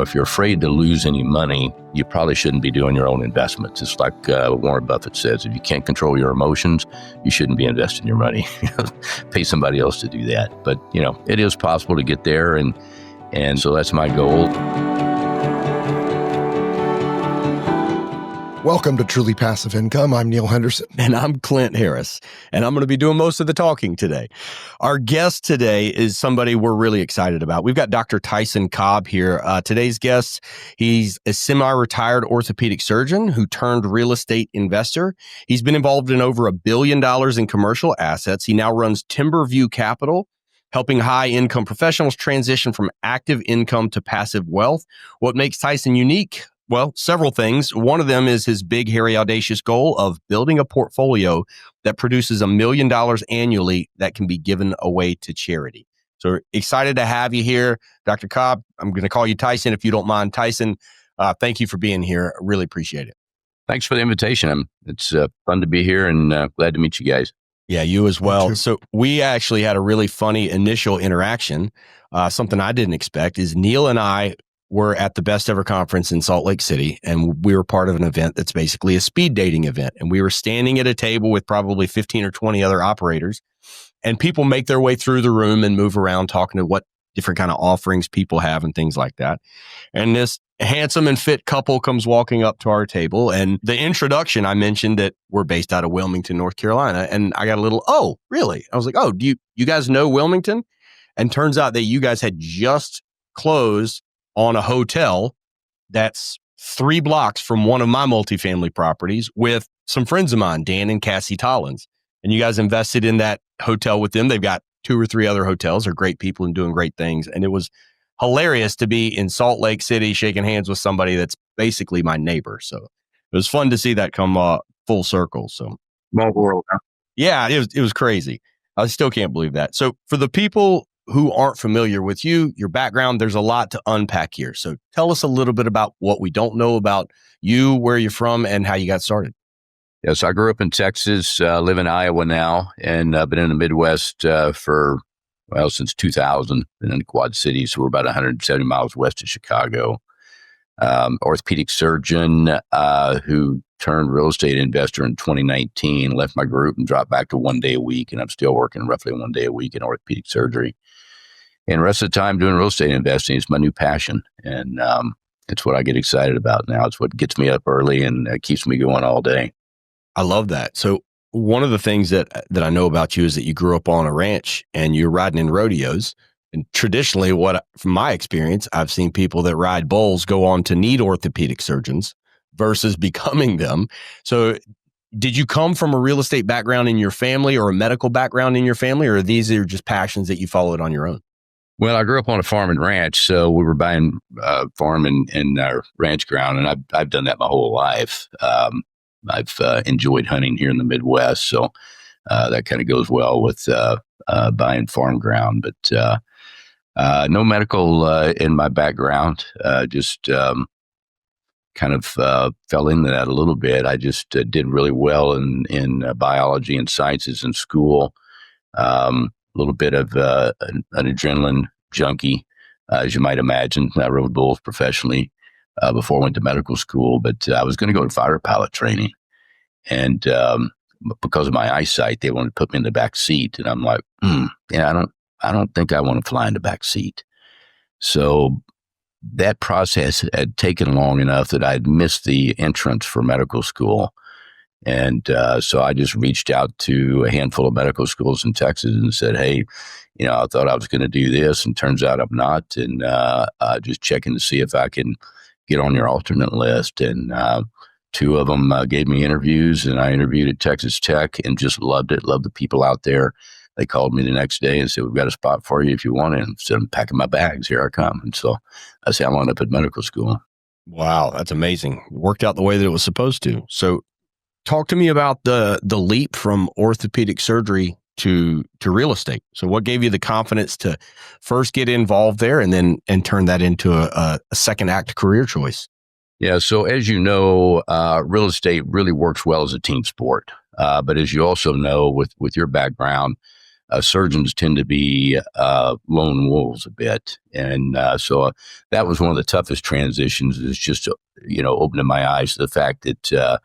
if you're afraid to lose any money, you probably shouldn't be doing your own investments. It's like Warren Buffett says, if you can't control your emotions, you shouldn't be investing your money. Pay somebody else to do that. But, it is possible to get there. And so that's my goal. Welcome to Truly Passive Income. I'm Neil Henderson. And I'm Clint Harris. And I'm going to be doing most of the talking today. Our guest today is somebody we're really excited about. We've got Dr. Tyson Cobb here. Today's guest, he's a semi-retired orthopedic surgeon who turned real estate investor. He's been involved in over $1 billion in commercial assets. He now runs Timberview Capital, helping high-income professionals transition from active income to passive wealth. What makes Tyson unique? Well, several things. One of them is his big, hairy, audacious goal of building a portfolio that produces $1 million annually that can be given away to charity. So excited to have you here, Dr. Cobb. I'm going to call you Tyson if you don't mind. Tyson, thank you for being here. I really appreciate it. Thanks for the invitation. It's fun to be here and glad to meet you guys. Yeah, you as well. So we actually had a really funny initial interaction. Something I didn't expect is Neil and I were at the Best Ever Conference in Salt Lake City, and we were part of an event that's basically a speed dating event. And we were standing at a table with probably 15 or 20 other operators, and people make their way through the room and move around talking to what different kind of offerings people have and things like that. And this handsome and fit couple comes walking up to our table, and the introduction, I mentioned that we're based out of Wilmington, North Carolina. And I got a little, oh, really? I was like, oh, do you guys know Wilmington? And turns out that you guys had just closed on a hotel that's 3 blocks from one of my multifamily properties with some friends of mine, Dan and Cassie Tollins. And you guys invested in that hotel with them. They've got 2 or 3 other hotels. They're great people and doing great things. And it was hilarious to be in Salt Lake City shaking hands with somebody that's basically my neighbor. So it was fun to see that come full circle. So Small world, huh? Yeah, it was crazy. I still can't believe that. So for the people who aren't familiar with you, your background, there's a lot to unpack here. So tell us a little bit about what we don't know about you, where you're from, and how you got started. Yes, I grew up in Texas, live in Iowa now, and been in the Midwest since 2000, been in the Quad Cities. So we're about 170 miles west of Chicago. Orthopedic surgeon who turned real estate investor in 2019, left my group and dropped back to 1 day a week. And I'm still working roughly 1 day a week in orthopedic surgery. And the rest of the time doing real estate investing is my new passion. And it's what I get excited about now. It's what gets me up early and keeps me going all day. I love that. So one of the things that I know about you is that you grew up on a ranch and you're riding in rodeos. And traditionally, from my experience, I've seen people that ride bulls go on to need orthopedic surgeons versus becoming them. So did you come from a real estate background in your family or a medical background in your family, or these are just passions that you followed on your own? Well, I grew up on a farm and ranch, so we were buying farm and our ranch ground, and I've done that my whole life. I've enjoyed hunting here in the Midwest, so that kind of goes well with buying farm ground. But no medical in my background, just kind of fell into that a little bit. I just did really well in biology and sciences in school. A little bit of an adrenaline junkie, as you might imagine. I rode bulls professionally before I went to medical school, but I was going to go to fighter pilot training. And because of my eyesight, they wanted to put me in the back seat. And I'm like, I don't think I want to fly in the back seat. So that process had taken long enough that I'd missed the entrance for medical school. And so I just reached out to a handful of medical schools in Texas and said, hey, I thought I was going to do this, and turns out I'm not. And just checking to see if I can get on your alternate list. And 2 of them gave me interviews, and I interviewed at Texas Tech and just loved it, loved the people out there. They called me the next day and said, we've got a spot for you if you want it. And said, I'm packing my bags. Here I come. And so I said, I wound up at medical school. Wow, that's amazing. Worked out the way that it was supposed to. So talk to me about the leap from orthopedic surgery to real estate. So what gave you the confidence to first get involved there and turn that into a second act career choice? Yeah. So as you know, real estate really works well as a team sport. But as you also know, with your background, surgeons tend to be lone wolves a bit. And so that was one of the toughest transitions, is just, opening my eyes to the fact that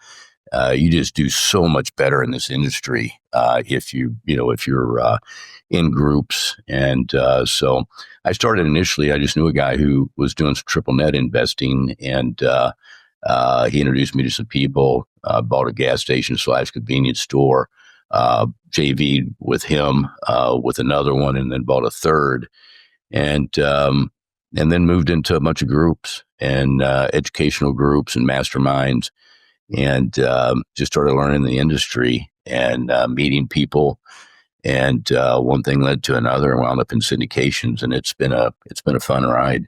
you just do so much better in this industry if you're in groups. And so I started initially, I just knew a guy who was doing some triple net investing, and he introduced me to some people, bought a gas station / convenience store, JV'd with him with another one, and then bought a third, and then moved into a bunch of groups and educational groups and masterminds, and just started learning the industry and meeting people. And one thing led to another, and wound up in syndications, and it's been a fun ride.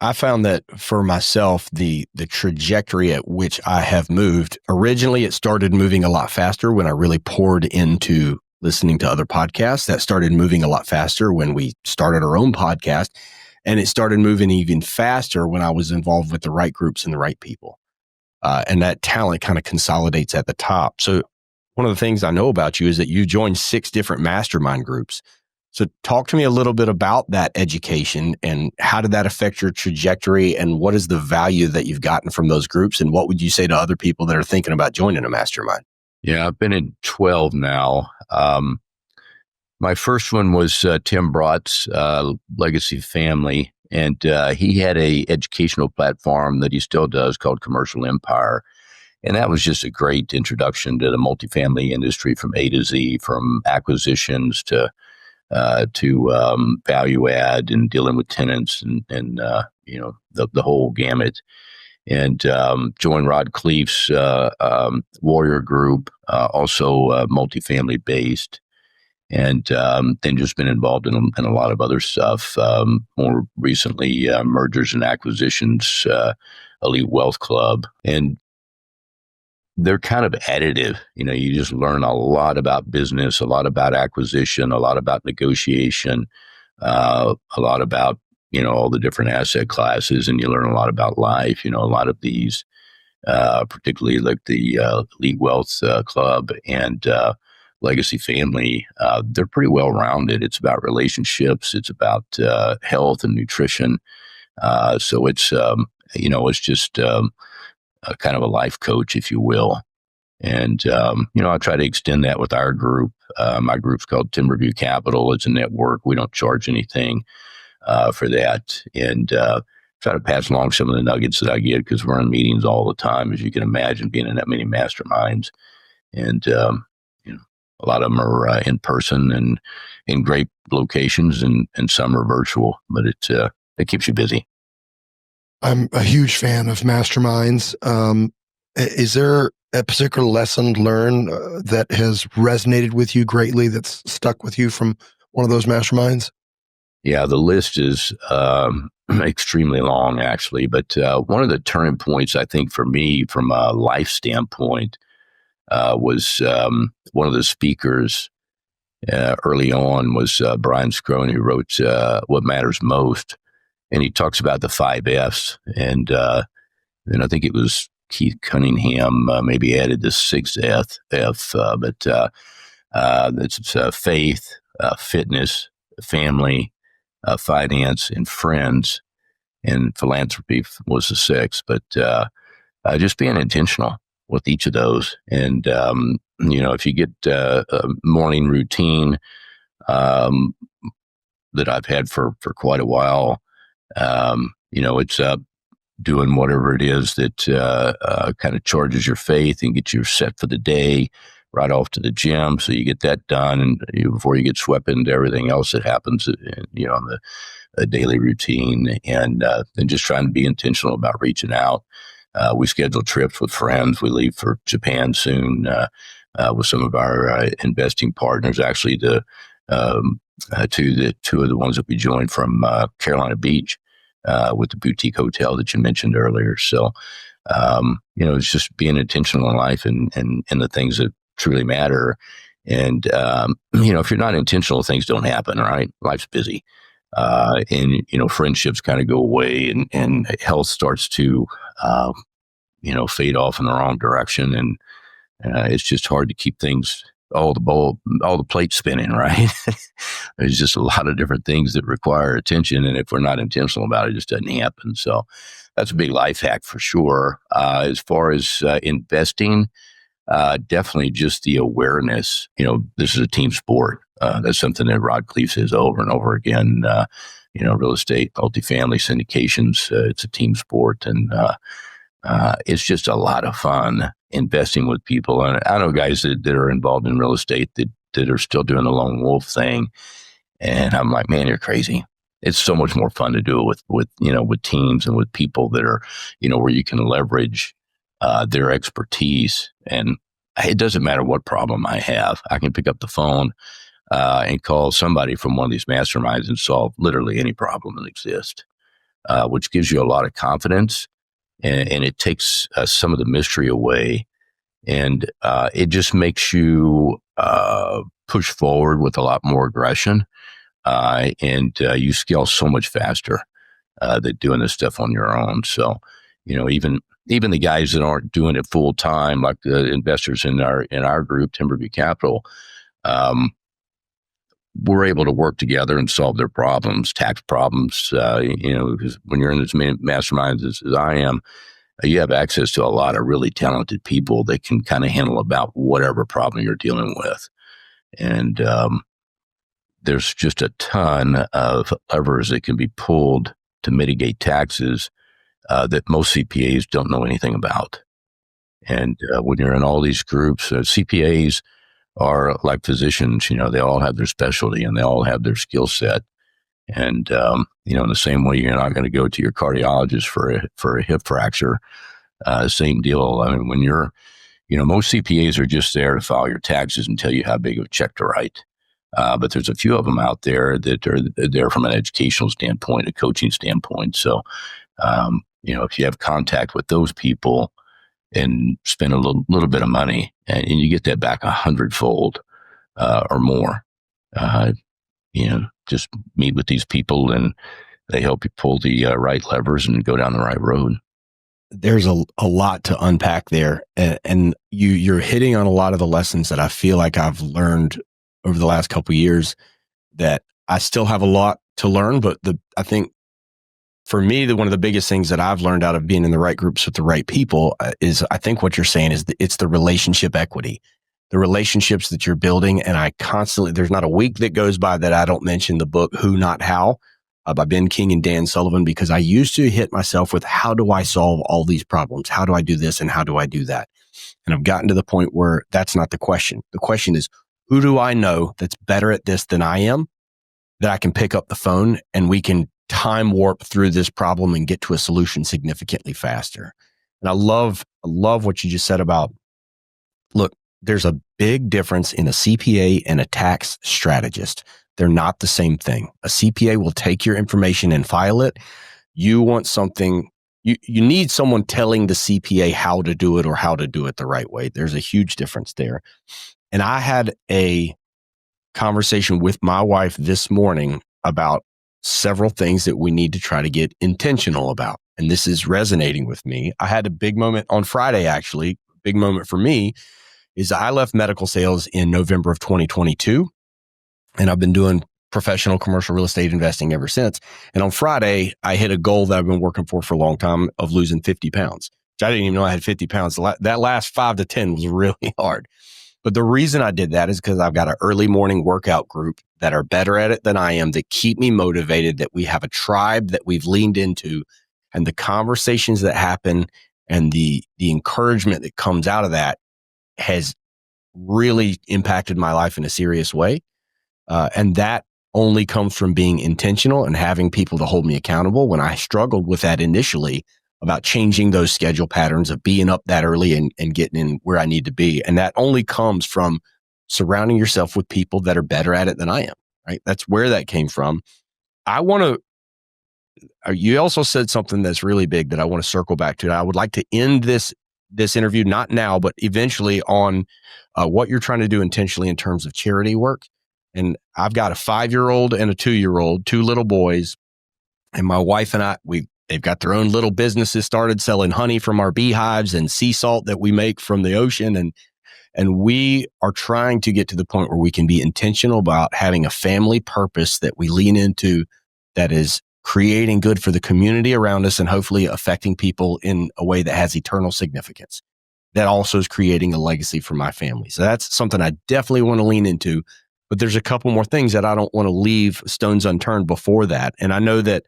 I found that for myself, the trajectory at which I have moved, originally it started moving a lot faster when I really poured into listening to other podcasts. That started moving a lot faster when we started our own podcast. And it started moving even faster when I was involved with the right groups and the right people. And that talent kind of consolidates at the top. So one of the things I know about you is that you joined 6 different mastermind groups. So talk to me a little bit about that education, and how did that affect your trajectory, and what is the value that you've gotten from those groups, and what would you say to other people that are thinking about joining a mastermind? Yeah, I've been in 12 now. My first one was Tim Brought's Legacy Family, and he had a educational platform that he still does called Commercial Empire. And that was just a great introduction to the multifamily industry from A to Z, from acquisitions to value add and dealing with tenants and the whole gamut. And joined Rod Cleef's Warrior Group, also multifamily based. And then just been involved in a lot of other stuff. More recently, mergers and acquisitions, Elite Wealth Club. And they're kind of additive. You just learn a lot about business, a lot about acquisition, a lot about negotiation, a lot about, all the different asset classes, and you learn a lot about life. A lot of these, particularly like the Elite Wealth Club and Legacy Family, they're pretty well rounded. It's about relationships. It's about health and nutrition. So it's, it's just kind of a life coach, if you will. And, I try to extend that with our group. My group's called Timberview Capital. It's a network. We don't charge anything for that. And try to pass along some of the nuggets that I get, because we're in meetings all the time, as you can imagine, being in that many masterminds. And, a lot of them are in person and in great locations, and some are virtual, but it keeps you busy. I'm a huge fan of masterminds. Is there a particular lesson learned that has resonated with you greatly, that's stuck with you from one of those masterminds? Yeah, the list is extremely long, actually. But one of the turning points, I think, for me, from a life standpoint, was one of the speakers early on was Brian Scrone, who wrote What Matters Most. And he talks about the 5 F's. And I think it was Keith Cunningham maybe added the 6th F. But it's faith, fitness, family, finance, and friends. And philanthropy was the 6th. But just being intentional with each of those. And, if you get a morning routine that I've had for quite a while, it's doing whatever it is that kind of charges your faith and gets you set for the day, right off to the gym. So you get that done, and before you get swept into everything else that happens, on the daily routine, and just trying to be intentional about reaching out. We schedule trips with friends. We leave for Japan soon with some of our investing partners. Actually, two of the ones that we joined from Carolina Beach with the boutique hotel that you mentioned earlier. So, it's just being intentional in life and the things that truly matter. And, if you're not intentional, things don't happen, right? Life's busy. And friendships kind of go away, and health starts to, fade off in the wrong direction. And it's just hard to keep things all the plate spinning, right? There's just a lot of different things that require attention. And if we're not intentional about it, it just doesn't happen. So that's a big life hack for sure. As far as investing, definitely just the awareness. This is a team sport. That's something that Rod Cleef says over and over again. Real estate, multifamily, syndications, it's a team sport. And it's just a lot of fun investing with people. And I know guys that are involved in real estate that are still doing the lone wolf thing. And I'm like, man, you're crazy. It's so much more fun to do it with teams and with people that are, where you can leverage their expertise. And it doesn't matter what problem I have. I can pick up the phone and call somebody from one of these masterminds and solve literally any problem that exists, which gives you a lot of confidence. And it takes some of the mystery away, and it just makes you push forward with a lot more aggression, and you scale so much faster than doing this stuff on your own. So, even the guys that aren't doing it full time, like the investors in our group, Timberview Capital, we're able to work together and solve their problems, tax problems. Because when you're in as many masterminds as I am, you have access to a lot of really talented people that can kind of handle about whatever problem you're dealing with. And there's just a ton of levers that can be pulled to mitigate taxes that most CPAs don't know anything about. And when you're in all these groups, CPAs are like physicians. They all have their specialty and they all have their skill set. And in the same way, you're not going to go to your cardiologist for a hip fracture. Same deal. I mean, when most CPAs are just there to file your taxes and tell you how big of a check to write. But there's a few of them out there that are there from an educational standpoint, a coaching standpoint. So, if you have contact with those people and spend a little bit of money, and you get that back 100-fold or more, just meet with these people and they help you pull the right levers and go down the right road. There's a lot to unpack there, and you're hitting on a lot of the lessons that I feel like I've learned over the last couple of years. That I still have a lot to learn, but I think for me, one of the biggest things that I've learned out of being in the right groups with the right people is, I think what you're saying is it's the relationship equity, the relationships that you're building. And there's not a week that goes by that I don't mention the book, Who Not How, by Ben King and Dan Sullivan, because I used to hit myself with, how do I solve all these problems? How do I do this? And how do I do that? And I've gotten to the point where that's not the question. The question is, who do I know that's better at this than I am, that I can pick up the phone and we can time warp through this problem and get to a solution significantly faster. And I love what you just said about, look, there's a big difference in a CPA and a tax strategist. They're not the same thing. A CPA will take your information and file it. You want something, you need someone telling the CPA how to do it or how to do it the right way. There's a huge difference there. And I had a conversation with my wife this morning about several things that we need to try to get intentional about. And this is resonating with me. I had a big moment on Friday, actually. Big moment for me is I left medical sales in November of 2022. And I've been doing professional commercial real estate investing ever since. And on Friday, I hit a goal that I've been working for a long time of losing 50 pounds. Which I didn't even know I had 50 pounds. That last 5 to 10 was really hard. But the reason I did that is because I've got an early morning workout group that are better at it than I am, that keep me motivated, that we have a tribe that we've leaned into, and the conversations that happen and the encouragement that comes out of that has really impacted my life in a serious way. And that only comes from being intentional and having people to hold me accountable. When I struggled with that initially, about changing those schedule patterns of being up that early and getting in where I need to be. And that only comes from surrounding yourself with people that are better at it than I am, right? That's where that came from. You also said something that's really big that I want to circle back to. I would like to end this interview, not now, but eventually, on what you're trying to do intentionally in terms of charity work. And I've got a 5-year-old and a 2-year-old, 2 little boys, and my wife and I, they've got their own little businesses started selling honey from our beehives and sea salt that we make from the ocean. And we are trying to get to the point where we can be intentional about having a family purpose that we lean into, that is creating good for the community around us and hopefully affecting people in a way that has eternal significance. That also is creating a legacy for my family. So that's something I definitely want to lean into. But there's a couple more things that I don't want to leave stones unturned before that. And I know that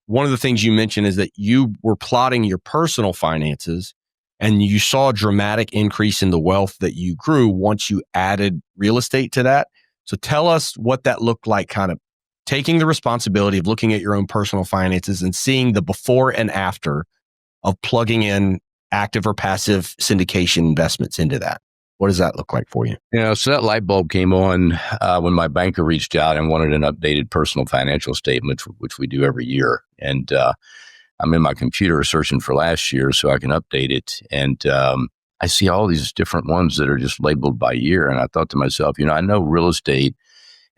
one of the things you mentioned is that you were plotting your personal finances and you saw a dramatic increase in the wealth that you grew once you added real estate to that. So tell us what that looked like, kind of taking the responsibility of looking at your own personal finances and seeing the before and after of plugging in active or passive syndication investments into that. What does that look like for you? So that light bulb came on when my banker reached out and wanted an updated personal financial statement, which we do every year. And I'm in my computer searching for last year so I can update it. And I see all these different ones that are just labeled by year. And I thought to myself, I know real estate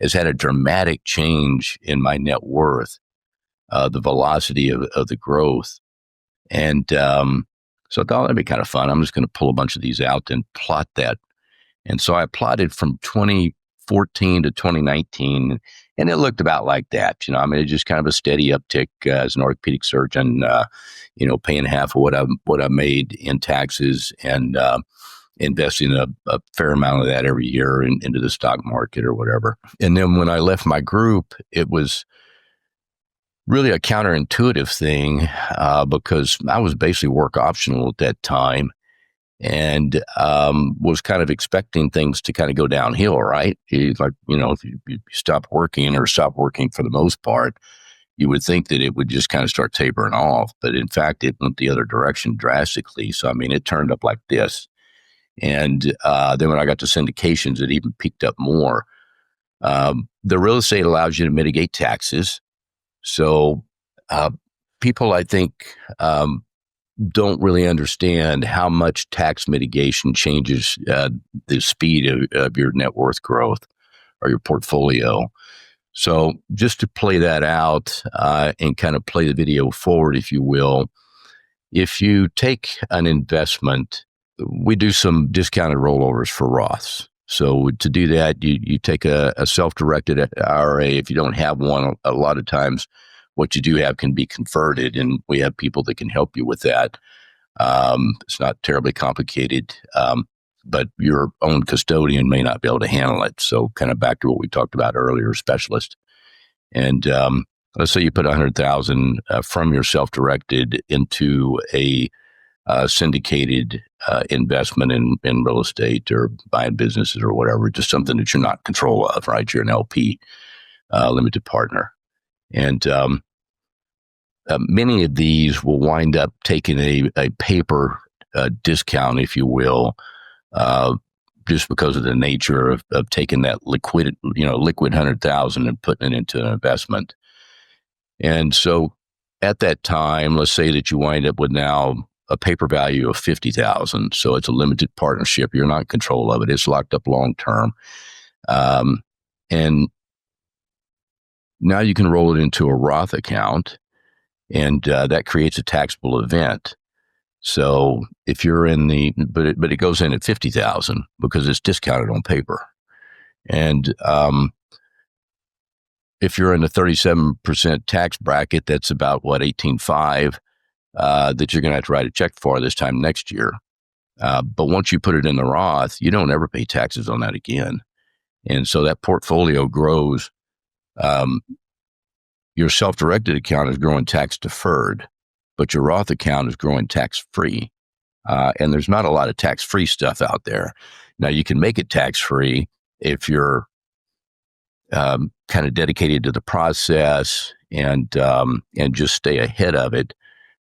has had a dramatic change in my net worth, the velocity of the growth. And so I thought that'd be kind of fun. I'm just going to pull a bunch of these out and plot that. And so I plotted from 2014 to 2019, and it looked about like that. It's just kind of a steady uptick as an orthopedic surgeon, paying half of what I made in taxes and investing a fair amount of that every year into the stock market or whatever. And then when I left my group, it was really a counterintuitive thing because I was basically work optional at that time and was kind of expecting things to kind of go downhill, right? If you stop working or stop working for the most part, you would think that it would just kind of start tapering off. But in fact, it went the other direction drastically. So, it turned up like this. And then when I got to syndications, it even peaked up more. The real estate allows you to mitigate taxes. So people, I think, don't really understand how much tax mitigation changes the speed of your net worth growth or your portfolio. So just to play that out and kind of play the video forward, if you will, if you take an investment, we do some discounted rollovers for Roths. So to do that, you take a self-directed IRA. If you don't have one, a lot of times what you do have can be converted, and we have people that can help you with that. It's not terribly complicated, but your own custodian may not be able to handle it. So kind of back to what we talked about earlier, specialist. And let's say you put $100,000 from your self-directed into a syndicated investment in real estate or buying businesses or whatever, just something that you're not in control of, right? You're an LP, limited partner. And many of these will wind up taking a paper discount, if you will, just because of the nature of taking that liquid 100,000 and putting it into an investment. And so at that time, let's say that you wind up with now a paper value of 50,000. So it's a limited partnership. You're not in control of it. It's locked up long term. And now you can roll it into a Roth account, and that creates a taxable event. So if you're in but it goes in at 50,000 because it's discounted on paper. And if you're in the 37% tax bracket, that's about 18.5 that you're going to have to write a check for this time next year. But once you put it in the Roth, you don't ever pay taxes on that again. And so that portfolio grows. Your self-directed account is growing tax deferred, but your Roth account is growing tax free. And there's not a lot of tax free stuff out there. Now you can make it tax free if you're kind of dedicated to the process and just stay ahead of it.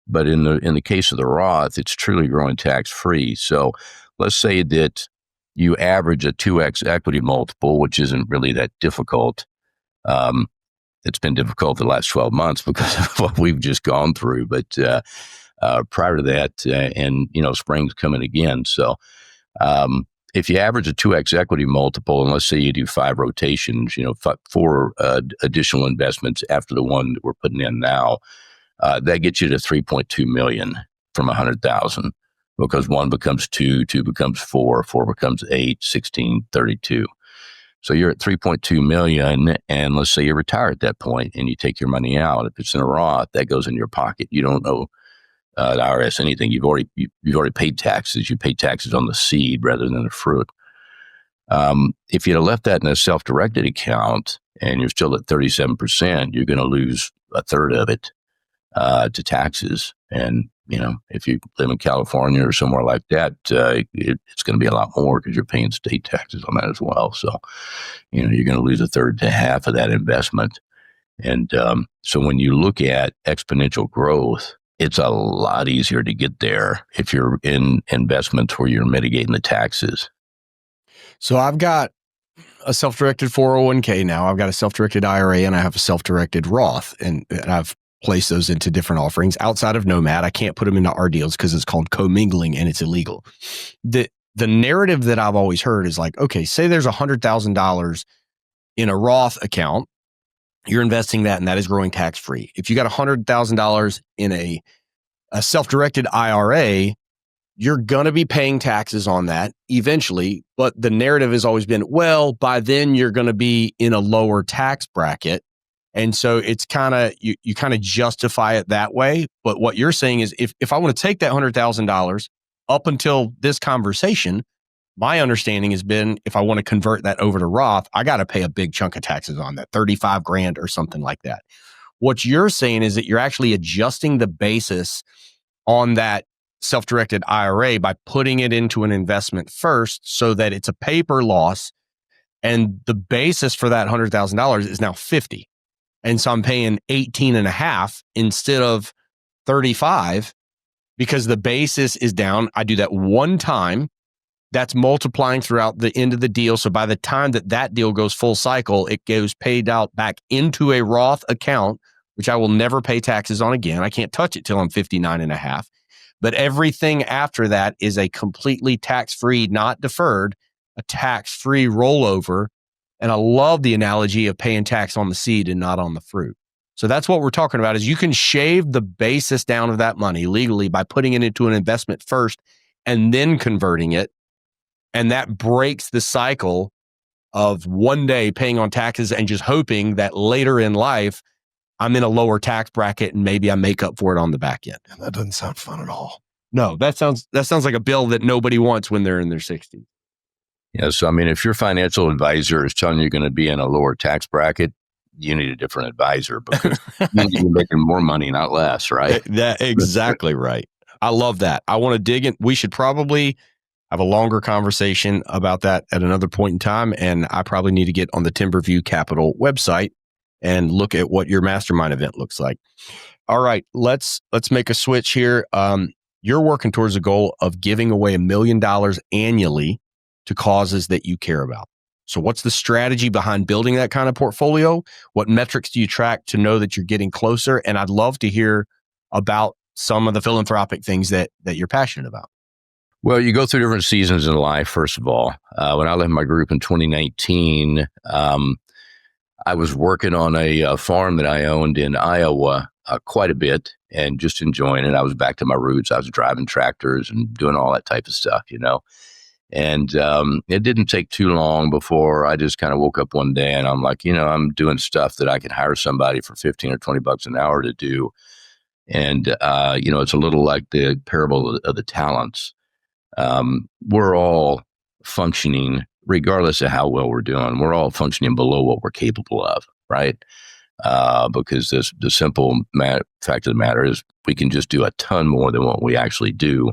But in the case of the Roth, it's truly growing tax free. So let's say that you average a 2x equity multiple, which isn't really that difficult. It's been difficult the last 12 months because of what we've just gone through. But prior to that, and spring's coming again. So if you average a 2x equity multiple, and let's say you do 5 rotations, 4 additional investments after the one that we're putting in now, that gets you to 3.2 million from 100,000. because 1 becomes 2, 2 becomes 4, 4 becomes 8, 16, 32. So you're at 3.2 million, and let's say you retire at that point and you take your money out. If it's in a Roth, that goes in your pocket. You don't owe the IRS anything. You've already paid taxes. You pay taxes on the seed rather than the fruit. If you'd have left that in a self-directed account and you're still at 37%, you're going to lose a third of it to taxes. And if you live in California or somewhere like that, it's going to be a lot more because you're paying state taxes on that as well. So, you're going to lose a third to half of that investment. And so when you look at exponential growth, it's a lot easier to get there if you're in investments where you're mitigating the taxes. So I've got a self-directed 401k now. I've got a self-directed IRA, and I have a self-directed Roth, and I've place those into different offerings outside of Nomad. I can't put them into our deals because it's called commingling and it's illegal. The narrative that I've always heard is like, okay, say there's $100,000 in a Roth account, you're investing that and that is growing tax-free. If you got $100,000 in a self-directed IRA, you're going to be paying taxes on that eventually. But the narrative has always been, well, by then you're going to be in a lower tax bracket. And so it's kind of, you kind of justify it that way. But what you're saying is if I want to take that $100,000 up until this conversation, my understanding has been if I want to convert that over to Roth, I got to pay a big chunk of taxes on that, 35 grand or something like that. What you're saying is that you're actually adjusting the basis on that self-directed IRA by putting it into an investment first so that it's a paper loss. And the basis for that $100,000 is now 50. And so I'm paying 18 and a half instead of 35 because the basis is down. I do that one time. That's multiplying throughout the end of the deal. So by the time that deal goes full cycle, it goes paid out back into a Roth account, which I will never pay taxes on again. I can't touch it till I'm 59 and a half. But everything after that is a completely tax-free, not deferred, a tax-free rollover. And I love the analogy of paying tax on the seed and not on the fruit. So that's what we're talking about is you can shave the basis down of that money legally by putting it into an investment first and then converting it. And that breaks the cycle of one day paying on taxes and just hoping that later in life, I'm in a lower tax bracket and maybe I make up for it on the back end. And that doesn't sound fun at all. No, that sounds like a bill that nobody wants when they're in their 60s. Yeah, so I mean, if your financial advisor is telling you you're going to be in a lower tax bracket, you need a different advisor because you need to be making more money, not less, right? That's exactly right. I love that. I want to dig in. We should probably have a longer conversation about that at another point in time, and I probably need to get on the Timberview Capital website and look at what your mastermind event looks like. All right, let's make a switch here. You're working towards a goal of giving away $1 million annually to causes that you care about. So what's the strategy behind building that kind of portfolio? What metrics do you track to know that you're getting closer? And I'd love to hear about some of the philanthropic things that you're passionate about. Well, you go through different seasons in life, first of all. When I left my group in 2019, I was working on a farm that I owned in Iowa quite a bit and just enjoying it. I was back to my roots. I was driving tractors and doing all that type of stuff, And it didn't take too long before I just kind of woke up one day and I'm like, I'm doing stuff that I can hire somebody for 15 or 20 bucks an hour to do. And, it's a little like the parable of the talents. We're all functioning, regardless of how well we're doing, we're all functioning below what we're capable of, right? Because the simple fact of the matter is we can just do a ton more than what we actually do.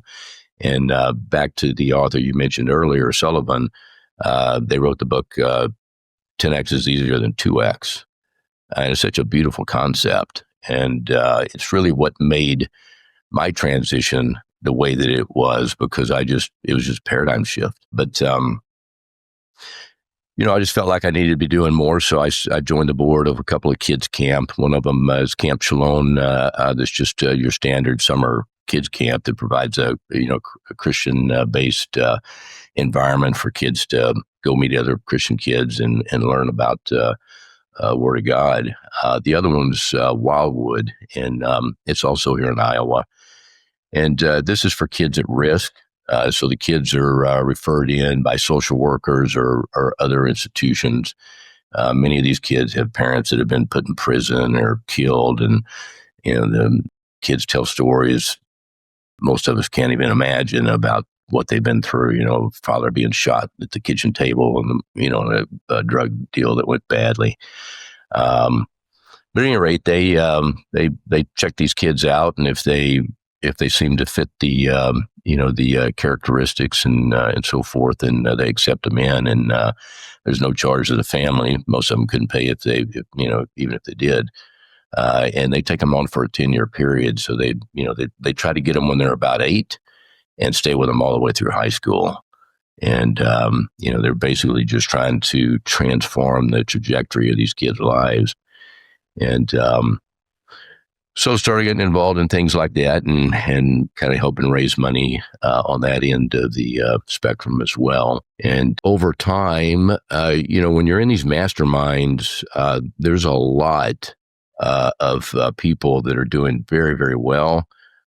And back to the author you mentioned earlier, Sullivan, they wrote the book, 10X is easier than 2X. And it's such a beautiful concept. And it's really what made my transition the way that it was, because it was just paradigm shift. But, I just felt like I needed to be doing more. So I joined the board of a couple of kids camp. One of them is Camp Shalom. That's just your standard summer kids camp that provides a Christian based environment for kids to go meet other Christian kids and learn about Word of God. The other one's Wildwood, and it's also here in Iowa. And this is for kids at risk. So the kids are referred in by social workers or other institutions. Many of these kids have parents that have been put in prison or killed, and the kids tell stories most of us can't even imagine about what they've been through. Father being shot at the kitchen table, and a drug deal that went badly. But at any rate, they check these kids out, and if they seem to fit the characteristics and so forth, then they accept them in, and there's no charge to the family. Most of them couldn't pay even if they did, and they take them on for a 10-year period. So they try to get them when they're about 8, and stay with them all the way through high school. And they're basically just trying to transform the trajectory of these kids' lives. And so started getting involved in things like that, and kind of helping raise money on that end of the spectrum as well. And over time, when you're in these masterminds, there's a lot of people that are doing very, very well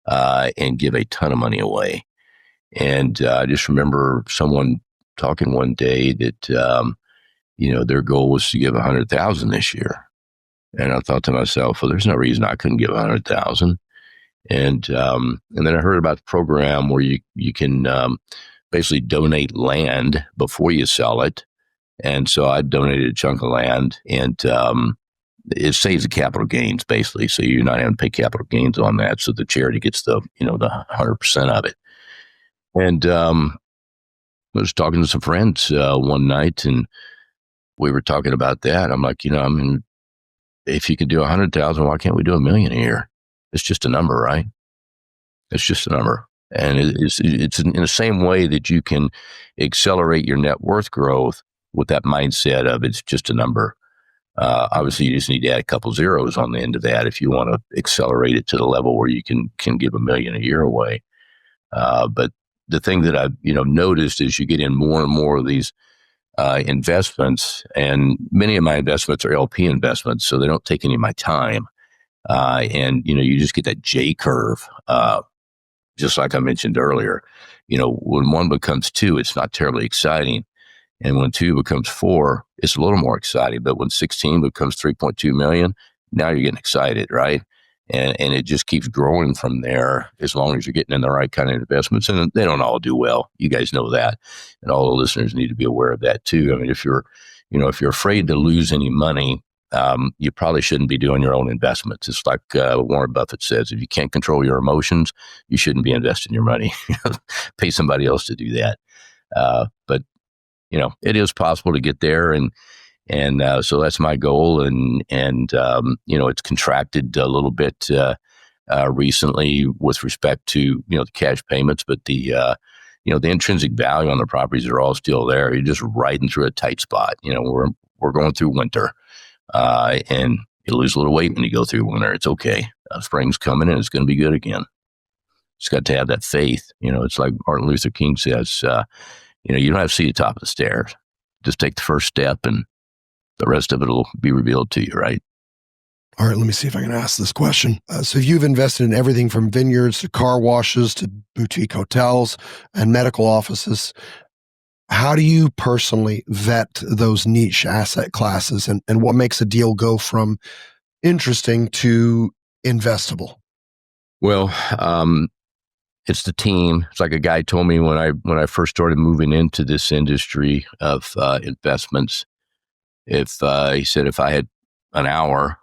and give a ton of money away. And I just remember someone talking one day that their goal was to give 100,000 this year. And I thought to myself, well, there's no reason I couldn't give 100,000. And then I heard about the program where you can basically donate land before you sell it. And so I donated a chunk of land, and it saves the capital gains basically. So you're not having to pay capital gains on that. So the charity gets the 100% of it. And I was talking to some friends one night, and we were talking about that. I'm like, if you could do 100,000, why can't we do $1 million a year? It's just a number, right? It's just a number. And it's in the same way that you can accelerate your net worth growth with that mindset of it's just a number. Obviously, you just need to add a couple zeros on the end of that if you want to accelerate it to the level where you can give $1 million a year away. But the thing that I've noticed is you get in more and more of these investments, and many of my investments are LP investments, so they don't take any of my time. And you just get that J curve, just like I mentioned earlier. When 1 becomes 2, it's not terribly exciting, and when 2 becomes 4, it's a little more exciting. But when 16 becomes 3.2 million, now you're getting excited, right? And it just keeps growing from there as long as you're getting in the right kind of investments. And they don't all do well. You guys know that. And all the listeners need to be aware of that too. I mean, if you're afraid to lose any money, you probably shouldn't be doing your own investments. It's like Warren Buffett says, if you can't control your emotions, you shouldn't be investing your money. Pay somebody else to do that. But it is possible to get there. And so that's my goal, and it's contracted a little bit recently with respect to the cash payments, but the intrinsic value on the properties are all still there. You're just riding through a tight spot. We're going through winter, and you lose a little weight when you go through winter. It's okay. Spring's coming, and it's going to be good again. Just got to have that faith. It's like Martin Luther King says. You don't have to see the top of the stairs. Just take the first step, and the rest of it will be revealed to you, right? All right, let me see if I can ask this question. So you've invested in everything from vineyards to car washes to boutique hotels and medical offices. How do you personally vet those niche asset classes, and what makes a deal go from interesting to investable? Well, it's the team. It's like a guy told me when I first started moving into this industry of investments. He said if I had an hour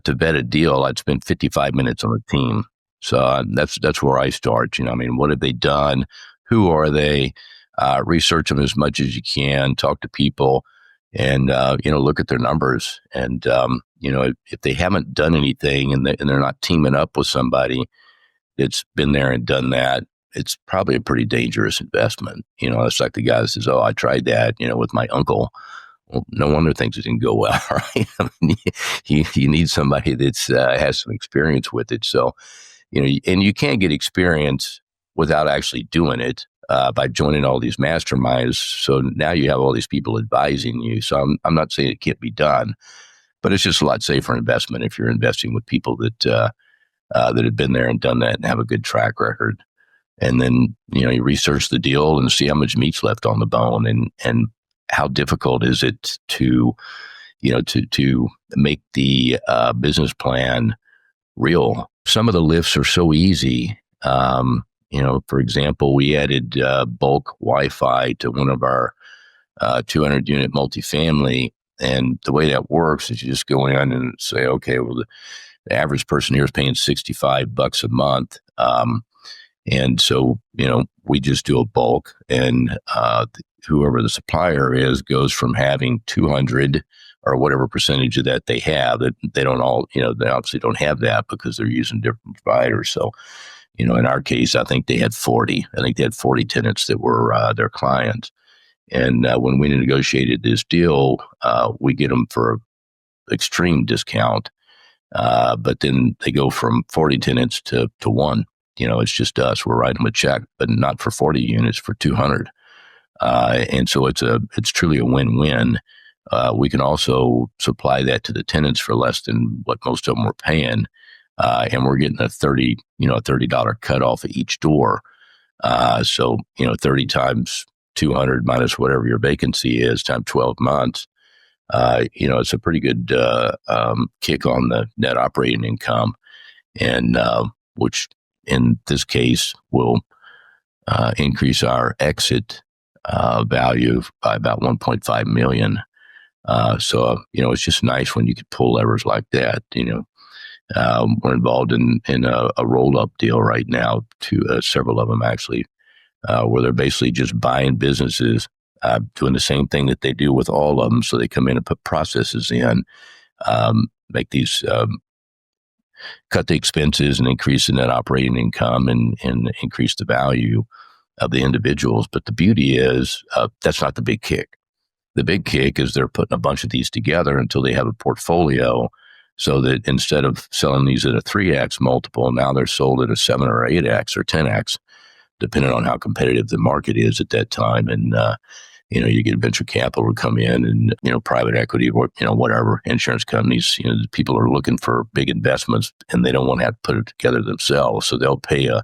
to vet a deal, I'd spend 55 minutes on a team. So that's where I start. What have they done? Who are they? Research them as much as you can. Talk to people, and look at their numbers. And if they haven't done anything and they're not teaming up with somebody that's been there and done that, it's probably a pretty dangerous investment. It's like the guy that says, "Oh, I tried that," with my uncle. Well, no wonder things didn't go well, right? You need somebody that's has some experience with it. So, and you can't get experience without actually doing it by joining all these masterminds. So now you have all these people advising you. So I'm not saying it can't be done, but it's just a lot safer investment if you're investing with people that that had been there and done that and have a good track record. And then, you research the deal and see how much meat's left on the bone, and how difficult is it to, to make the business plan real. Some of the lifts are so easy. For example, we added bulk Wi-Fi to one of our 200 unit multifamily. And the way that works is you just go in and say, okay, well, the average person here is paying $65 a month. And so, we just do a bulk, and whoever the supplier is goes from having 200 or whatever percentage of that they have. That they don't all, they obviously don't have that because they're using different providers. So, in our case, I think they had 40. I think they had 40 tenants that were their clients. And when we negotiated this deal, we get them for an extreme discount. But then they go from 40 tenants to one. It's just us. We're writing them a check, but not for 40 units, for 200. And so it's truly a win-win. We can also supply that to the tenants for less than what most of them were paying. And we're getting a $30 cut off of each door. So 30 times 200 minus whatever your vacancy is times 12 months. It's a pretty good kick on the net operating income, and which in this case will increase our exit value by about $1.5 million. So it's just nice when you can pull levers like that. We're involved in a roll-up deal right now, to several of them actually, where they're basically just buying businesses, doing the same thing that they do with all of them. So they come in and put processes in, make these, cut the expenses and increase the net operating income, and increase the value of the individuals. But the beauty is, that's not the big kick. The big kick is they're putting a bunch of these together until they have a portfolio, so that instead of selling these at a 3x multiple, now they're sold at a 7 or 8x or 10x, depending on how competitive the market is at that time. And, you get venture capital to come in, and, private equity, or, whatever, insurance companies, people are looking for big investments, and they don't want to have to put it together themselves. So they'll pay a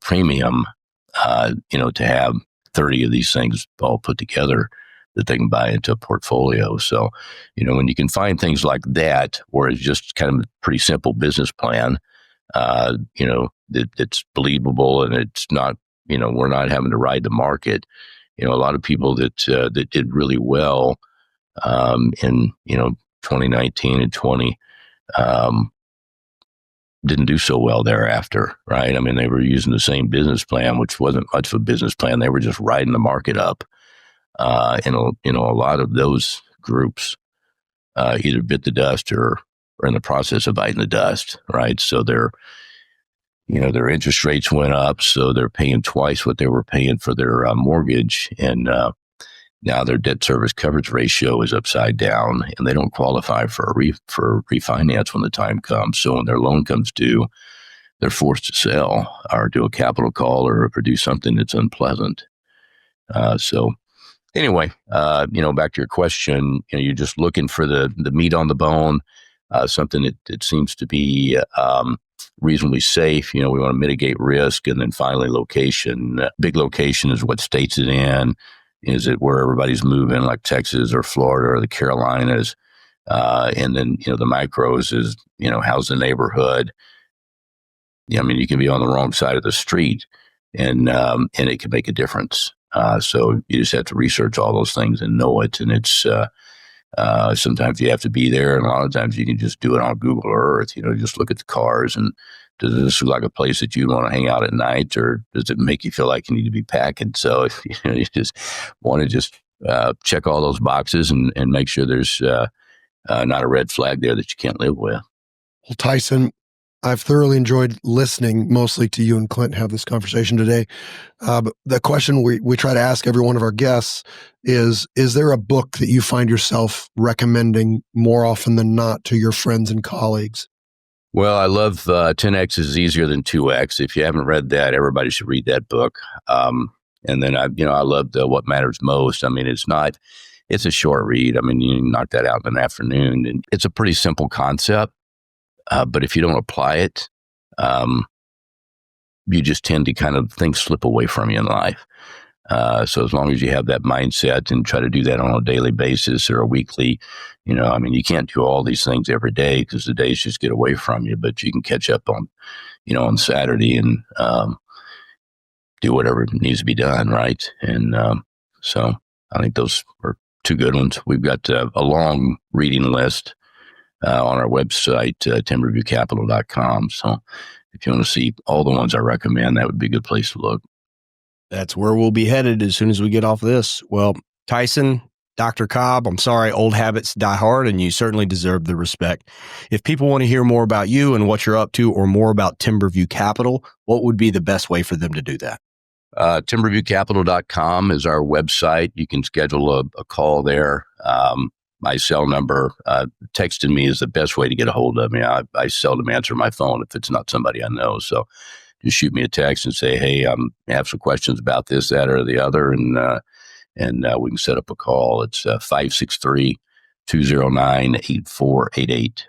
premium, to have 30 of these things all put together that they can buy into a portfolio. So, when you can find things like that, where it's just kind of a pretty simple business plan, it's believable, and it's not, we're not having to ride the market. A lot of people that did really well in 2019 and 20 didn't do so well thereafter, right? I mean, they were using the same business plan, which wasn't much of a business plan. They were just riding the market up. And a lot of those groups either bit the dust or are in the process of biting the dust, right? So their interest rates went up, so they're paying twice what they were paying for their mortgage, and now their debt service coverage ratio is upside down, and they don't qualify for refinance when the time comes. So when their loan comes due, they're forced to sell or do a capital call or do something that's unpleasant. So anyway, back to your question, you're just looking for the meat on the bone, something that seems to be reasonably safe. We want to mitigate risk. And then finally, location. Big location is what states it in. Is it where everybody's moving, like Texas or Florida or the Carolinas? And then, the micros is, how's the neighborhood? I mean, you can be on the wrong side of the street, and it can make a difference. So you just have to research all those things and know it. And it's, sometimes you have to be there, and a lot of times you can just do it on Google Earth. Just look at the cars, and does this look like a place that you want to hang out at night, or does it make you feel like you need to be packing? So if you just want to check all those boxes and make sure there's not a red flag there that you can't live with. Well, Tyson, I've thoroughly enjoyed listening mostly to you and Clint have this conversation today. But the question we try to ask every one of our guests is there a book that you find yourself recommending more often than not to your friends and colleagues? Well, I love 10X is Easier Than 2X. If you haven't read that, everybody should read that book. And then I love What Matters Most. I mean, it's a short read. I mean, you can knock that out in an afternoon, and it's a pretty simple concept. But if you don't apply it, you just tend to kind of things slip away from you in life. So as long as you have that mindset and try to do that on a daily basis or a weekly, you can't do all these things every day because the days just get away from you, but you can catch up on Saturday and do whatever needs to be done, right? And so I think those are two good ones. We've got a long reading list on our website, timberviewcapital.com. So if you want to see all the ones I recommend, that would be a good place to look. That's where we'll be headed as soon as we get off this. Well, Tyson, Dr. Cobb, I'm sorry, old habits die hard, and you certainly deserve the respect. If people want to hear more about you and what you're up to, or more about Timberview Capital, what would be the best way for them to do that? Timberviewcapital.com is our website. You can schedule a call there. My cell number, texting me is the best way to get a hold of me. I seldom answer my phone if it's not somebody I know. So just shoot me a text and say, hey, I have some questions about this, that, or the other, and we can set up a call. It's 563-209-8488.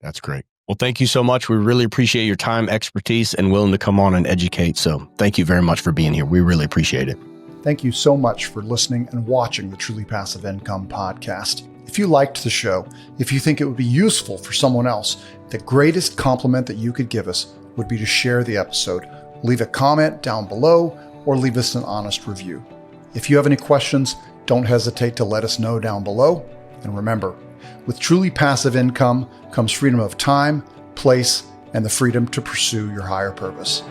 That's great. Well, thank you so much. We really appreciate your time, expertise, and willing to come on and educate. So thank you very much for being here. We really appreciate it. Thank you so much for listening and watching the Truly Passive Income podcast. If you liked the show, if you think it would be useful for someone else, the greatest compliment that you could give us would be to share the episode, leave a comment down below, or leave us an honest review. If you have any questions, don't hesitate to let us know down below. And remember, with truly passive income comes freedom of time, place, and the freedom to pursue your higher purpose.